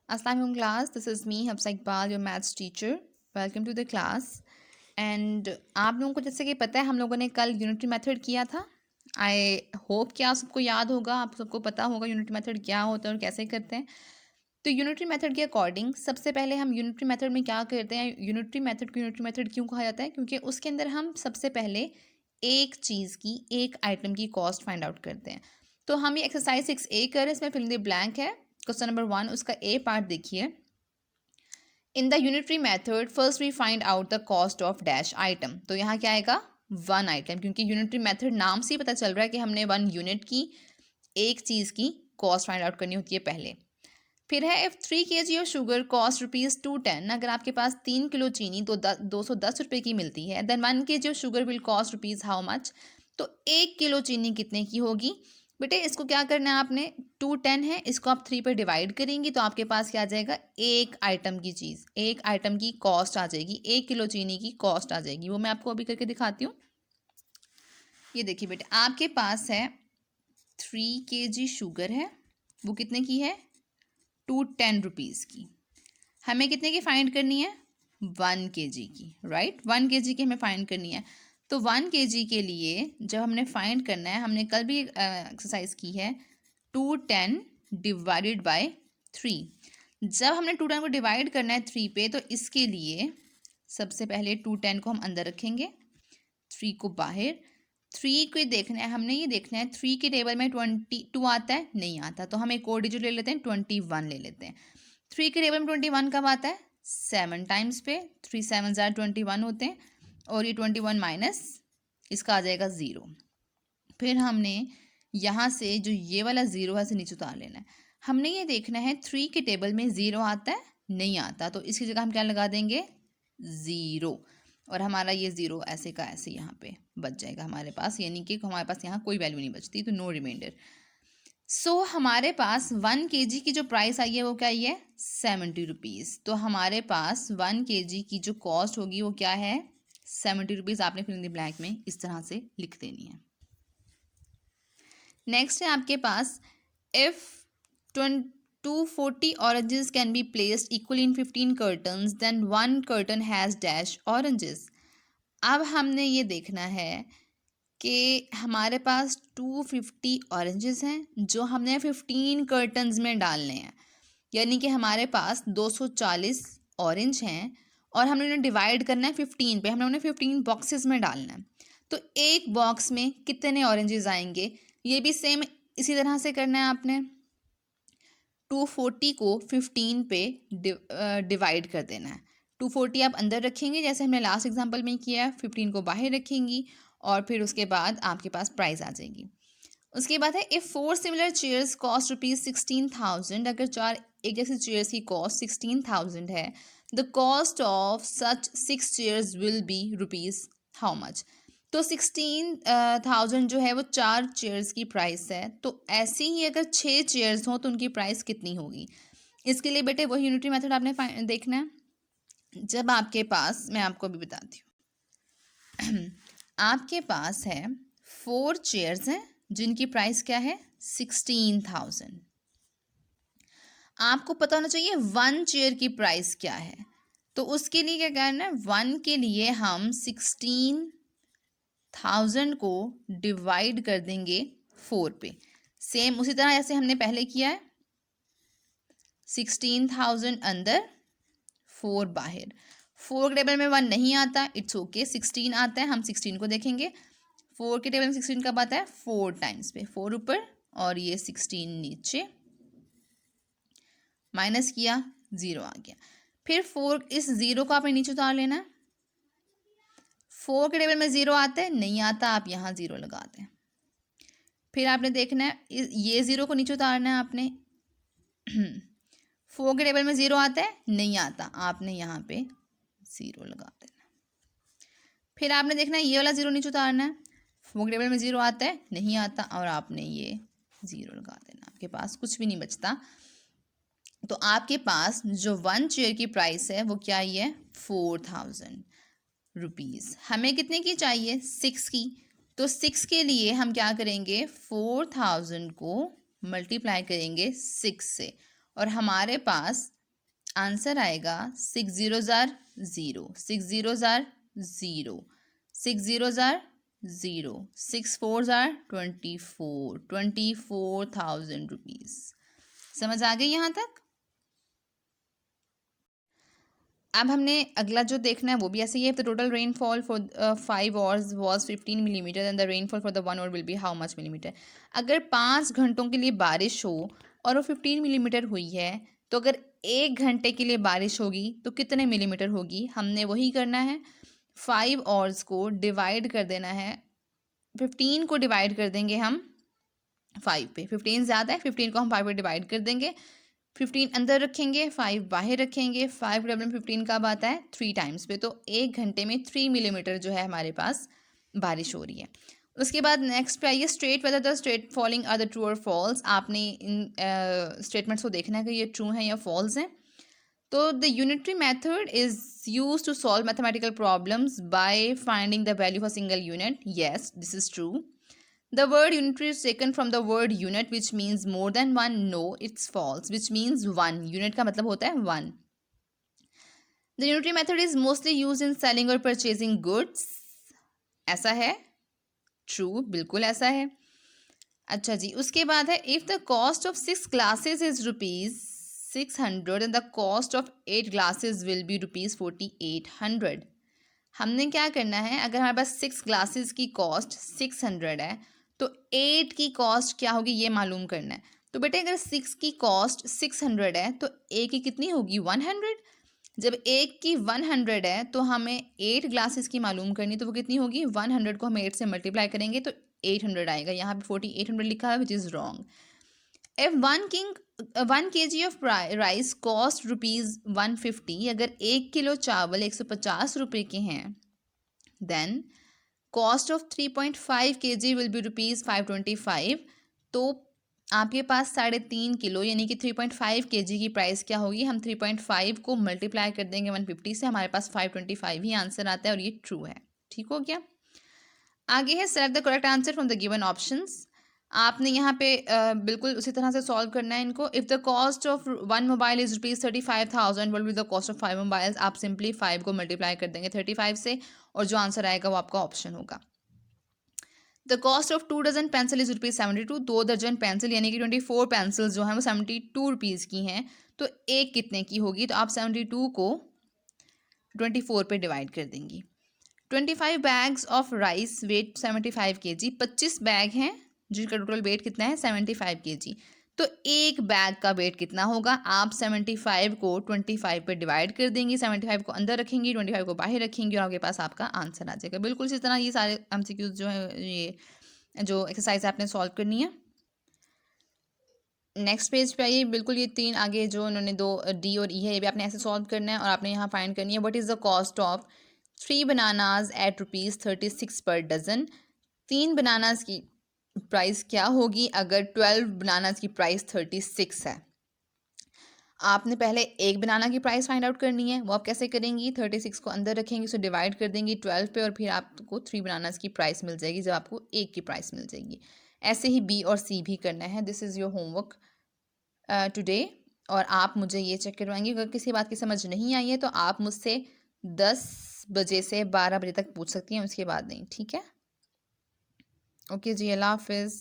Assalamu alaikum class, this is me Hafsa Iqbal, your maths teacher. Welcome to the class. And आप लोगों को जैसे कि पता है हम लोगों ने कल यूनिटरी मेथड किया था. आई होप कि आप सबको याद होगा, आप सबको पता होगा यूनिटरी मेथड क्या होता है और कैसे करते हैं. तो यूनिटरी मेथड के अकॉर्डिंग सबसे पहले हम यूनिटरी मेथड में क्या करते हैं, यूनिटरी मेथड को यूनिटरी मेथड क्यों कहा जाता है, क्योंकि उसके अंदर हम सबसे पहले एक चीज़ की, एक आइटम की कॉस्ट फाइंड आउट करते हैं. तो हम ये एक्सरसाइज 6A कर रहे हैं, इसमें फिल इन द ब्लैंक है. क्वेश्चन नंबर 1 उसका ए पार्ट देखिए. In the unitary method first we find out the cost of dash item. तो यहाँ क्या आएगा, वन आइटम, क्योंकि यूनिटरी मेथड नाम से ही पता चल रहा है कि हमने वन यूनिट की, एक चीज़ की कॉस्ट फाइंड आउट करनी होती है पहले. फिर है if 3 kg of sugar cost ₹210. अगर आपके पास 3 किलो चीनी तो 210 रुपये की मिलती है, then 1 kg of sugar will cost rupees how much. तो 1 किलो चीनी कितने की होगी बेटे, इसको क्या करना है आपने, 210 है, इसको आप 3 पर डिवाइड करेंगी तो आपके पास क्या आ जाएगा, एक आइटम की चीज़, एक आइटम की कॉस्ट आ जाएगी, 1 किलो चीनी की कॉस्ट आ जाएगी. वो मैं आपको अभी करके दिखाती हूँ. ये देखिए बेटे, आपके पास है 3 kg शुगर है, वो कितने की है, 210 रुपीज़ की. हमें कितने की फाइंड करनी है, 1 kg की, राइट. 1 kg की हमें फाइंड करनी है. तो 1 kg के लिए जब हमने फाइंड करना है, हमने कल भी एक्सरसाइज की है, 210 डिवाइडेड बाय 3. जब हमने 210 को डिवाइड करना है 3 पे, तो इसके लिए सबसे पहले 210 को हम अंदर रखेंगे, 3 को बाहर. 3 को देखना है, हमने ये देखना है 3 के टेबल में 22 आता है, नहीं आता, तो हम एक और डिजिट ले लेते हैं, 21 ले लेते हैं. 3 के टेबल में 21 कब आता है, 7 टाइम्स पे, 3 7 ज़ार 21 होते हैं, और ये 21 माइनस इसका आ जाएगा 0. फिर हमने यहाँ से जो ये वाला 0 है इसे नीचे उतार लेना है. हमने ये देखना है 3 के टेबल में 0 आता है, नहीं आता, तो इसकी जगह हम क्या लगा देंगे, 0, और हमारा ये 0 ऐसे का ऐसे यहाँ पे बच जाएगा हमारे पास, यानी कि हमारे पास यहाँ कोई वैल्यू नहीं बचती, तो नो रिमाइंडर. सो हमारे पास 1 kg की जो प्राइस आई है वो क्या आई है, 70 रुपीज़. तो हमारे पास 1 kg की जो कॉस्ट होगी वो क्या है, 70 रुपीज़. आपने फिर इन द ब्लैंक में इस तरह से लिख देनी है. नेक्स्ट है आपके पास, if 240 oranges can be placed equal in 15 cartons, then 1 carton has dash oranges. अब हमने ये देखना है कि हमारे पास 250 ऑरेंजेस हैं जो हमने 15 कर्टन्स में डालने हैं, यानी कि हमारे पास 240 ऑरेंज हैं और हमने उन्हें डिवाइड करना है 15 पे, हमने उन्हें 15 बॉक्सेस में डालना है. तो एक बॉक्स में कितने ऑरेंजेस आएंगे, ये भी सेम इसी तरह से करना है आपने. 240 को 15 पे डिवाइड कर देना है. 240 आप अंदर रखेंगे जैसे हमने लास्ट एग्जांपल में किया है, 15 को बाहर रखेंगी, और फिर उसके बाद आपके पास प्राइस आ जाएगी. उसके बाद है इफ़ 4 सिमिलर चेयर्स कॉस्ट ₹16,000. अगर 4 एक जैसी चेयर्स की कॉस्ट 16,000 है, the cost of such 6 chairs will be rupees how much. तो 16,000 जो है वो 4 चेयर्स की प्राइस है. तो ऐसे ही अगर 6 चेयर्स हों तो उनकी प्राइस कितनी होगी. इसके लिए बेटे वही यूनिटरी मेथड आपने देखना है. जब आपके पास, मैं आपको अभी बताती हूँ, आपके पास है 4 चेयर्स हैं जिनकी प्राइस क्या है, 16,000. आपको पता होना चाहिए 1 चेयर की प्राइस क्या है. तो उसके लिए क्या करना है, 1 के लिए हम 16,000 को डिवाइड कर देंगे 4 पे, सेम उसी तरह जैसे हमने पहले किया है. 16,000 अंदर, 4 बाहर. 4 के टेबल में 1 नहीं आता, इट्स ओके, 16 आता है, हम 16 को देखेंगे. 4 के टेबल में 16 कब आता है, 4 टाइम्स पे, 4 ऊपर और ये 16 नीचे, माइनस किया, 0 आ गया. फिर 4, इस 0 को आपने नीचे उतार लेना है. 4 के टेबल में 0 आता है, नहीं आता, आप यहाँ 0 लगाते हैं. फिर आपने देखना है ये 0 को नीचे उतारना है आपने. 4 के टेबल में 0 आता है, नहीं आता, आपने यहाँ पे 0 लगा देना. फिर आपने देखना है ये वाला 0 नीचे उतारना है. 4 के टेबल में 0 आता है, नहीं आता, और आपने ये 0 लगा देना. आपके पास कुछ भी नहीं बचता. तो आपके पास जो 1 चेयर की प्राइस है वो क्या ही है, 4,000 रुपीज़. हमें कितने की चाहिए, 6 की. तो 6 के लिए हम क्या करेंगे, 4,000 को मल्टीप्लाई करेंगे 6 से, और हमारे पास आंसर आएगा 6 zeros are 0, 6 zeros are 0, 6 zeros are 0, 6 fours are 24, 24,000 rupees। समझ आ गई यहाँ तक? अब हमने अगला जो देखना है वो भी ऐसे ही है। The total rainfall for 5 hours was 15 millimetre and the rainfall for the 1 hour will be how much millimetre. अगर 5 घंटों के लिए बारिश हो और वो 15 मिलीमीटर हुई है, तो अगर 1 घंटे के लिए बारिश होगी तो कितने मिलीमीटर होगी? हमने वही करना है, 5 hours को डिवाइड कर देना है, 15 को डिवाइड कर देंगे हम 5 पे। 15 ज़्यादा है, 15 को हम 5 पे डिवाइड कर देंगे, 15 अंदर रखेंगे, 5 बाहर रखेंगे, 5 डबल 15 कब आता है? 3 टाइम्स पे। तो 1 घंटे में 3 मिलीमीटर जो है हमारे पास बारिश हो रही है। उसके बाद नेक्स्ट पे आइए, state whether the statement following are the true और फॉल्स। आपने इन स्टेटमेंट्स को देखना है कि ये ट्रू हैं या फॉल्स हैं। तो the unitary method is use to solve mathematical problems by finding the value of a single unit. Yes, this is true. The word unitary is taken from the word unit, which means more than one. No, it's false, which means one. Unit का मतलब होता है one. The unitary method is mostly used in selling or purchasing goods. ऐसा है? True, बिल्कुल ऐसा है। अच्छा जी, उसके बाद है, if the cost of 6 glasses is rupees 600 and the cost of 8 glasses will be rupees 4800. हमने क्या करना है, अगर हमारे पास 6 ग्लासेस की कॉस्ट 600 है तो 8 की कॉस्ट क्या होगी ये मालूम करना है। तो बेटे अगर 6 की कॉस्ट 600 है तो ए की कितनी होगी? 100। जब एक की 100 है तो हमें 8 ग्लासेस की मालूम करनी, तो वो कितनी होगी? 100 को हम 8 से मल्टीप्लाई करेंगे तो 800 आएगा। यहाँ पे 4800 लिखा है, which is wrong. If 1 kg of rice cost rupees 150, अगर 1 किलो चावल 150 रुपये के हैं, then cost of 3.5 kg will be rupees 525। तो आपके पास 3.5 किलो यानी कि 3.5 kg की प्राइस क्या होगी? हम 3.5 को मल्टीप्लाई कर देंगे 150 से, हमारे पास 525 ही आंसर आता है और ये ट्रू है। ठीक हो गया? आगे है, select the correct answer from the given options. आपने यहाँ पे बिल्कुल उसी तरह से सॉल्व करना है इनको। If the cost of 1 mobile is rupees 35,000, will be the cost of 5 mobiles. आप सिंपली 5 को मल्टीप्लाई कर देंगे 35 से और जो आंसर आएगा वो आपका ऑप्शन होगा। The cost of 2 dozen pencil is rupees 72। 2 दर्जन पेंसिल यानी कि 24 पेंसिल्स जो हैं वो 72 रुपीज़ की हैं। तो एक कितने की होगी? तो आप 72 को 24 पे डिवाइड कर देंगी। 25 bags of rice weight 75 kg। 25 bag हैं जिनका टोटल वेट कितना है? 75 kg। तो एक बैग का वेट कितना होगा? आप 75 को 25 पे डिवाइड कर देंगी, 75 को अंदर रखेंगी, 25 को बाहर रखेंगी और आपके पास आपका आंसर आ जाएगा। बिल्कुल इसी तरह ये सारे MCQs जो है, ये जो एक्सरसाइज आपने सॉल्व करनी है। नेक्स्ट पेज पे आइए, बिल्कुल ये 3 आगे जो उन्होंने 2 D और E है, ये भी आपने ऐसे सॉल्व करना है और आपने यहाँ फाइंड करनी है what is the cost of 3 bananas at rupees 36 पर डजन। 3 बनानाज की प्राइस क्या होगी अगर 12 बनानाज की प्राइस 36 है? आपने पहले एक बनाना की प्राइस फाइंड आउट करनी है। वो आप कैसे करेंगी? 36 को अंदर रखेंगी, उसे डिवाइड कर देंगी 12 पे और फिर आपको 3 बनानाज की प्राइस मिल जाएगी जब आपको एक की प्राइस मिल जाएगी। ऐसे ही B और C भी करना है। This is your homework today. और आप मुझे ये चेक करवाएंगे, अगर किसी बात की समझ नहीं आई है तो आप मुझसे 10 बजे से 12 बजे तक पूछ सकती हैं, उसके बाद नहीं। ठीक है? ओके जी, अल्लाह हाफिज़।